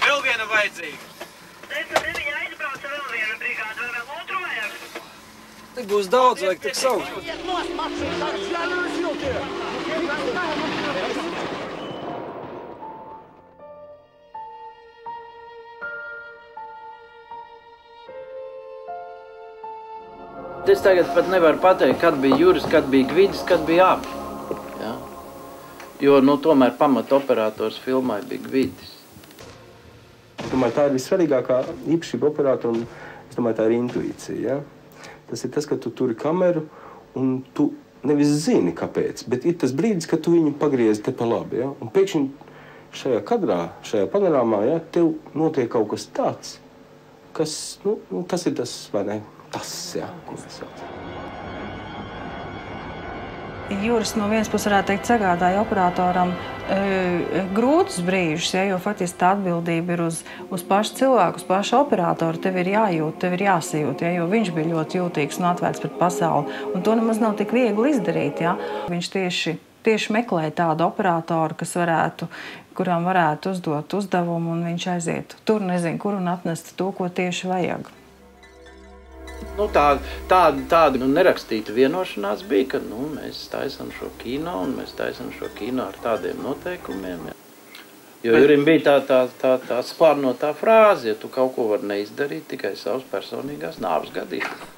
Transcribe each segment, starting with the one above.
Vēl viena vajadzīga. Te būs daudz, vajag tik saukt. Es tagad pat nevaru pateikt, kad bija Juris, kad bija Gvidis, kad bija abi. Ja? Jo, nu, tomēr pamatoperators filmai bija Gvidis. Es domāju, tā ir vissvarīgākā īpašība operatoram, es domāju, tā ir intuīcija. Ja? Tas ir tas, ka tu turi kameru un tu nevis zini, kāpēc, bet ir tas brīdis, kad tu viņu pagriezi te pa labi. Ja? Un pēkšņi šajā kadrā, šajā panorāmā, ja, tev notiek kaut kas tāds, kas, nu, tas ir tas, vai ne, tas, ja, ko mēs saucam. Juris no vienas puses varētu teikt sagādāja operatoram grūtus brīžus, ja, jo faktiski tā atbildība ir uz pašu cilvēku, uz pašu operatoru. Tev ir jājūt, tev ir jāsajūt, ja, jo viņš bija ļoti jūtīgs un atvērts pret pasauli. Un to nemaz nav tik viegli izdarīt. Ja. Viņš tieši meklēja tādu operatoru, kuram varētu uzdot uzdevumu, un viņš aizietu tur, nezinu, kur un atnestu to, ko tieši vajag. Nu, tāda nerakstīta vienošanās bija, ka nu, mēs taisam šo kino un mēs taisam šo kino ar tādiem noteikumiem. Ja. Jo Jurim bija tā spārnotā frāze, ja tu kaut ko var neizdarīt tikai savas personīgās nāves gadījumā.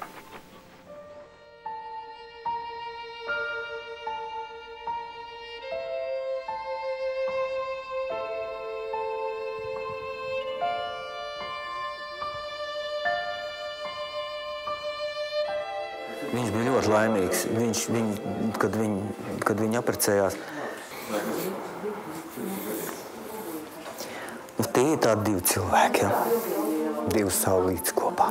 Viņš bija ļoti laimīgs, kad viņi apprecējās. Nu, tie ir tādi divi cilvēki, ja? Divas saulītes kopā.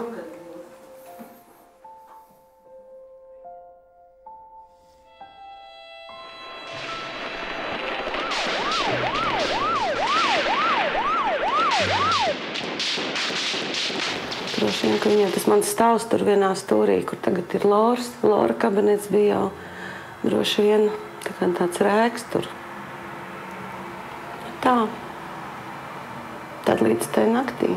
Droši vien, ka viņai tas mans stāvs tur vienā stūrī, kur tagad ir Lora kabinets bija jau droši vien tāds rēks tur. Tā. Tad līdz tai naktī.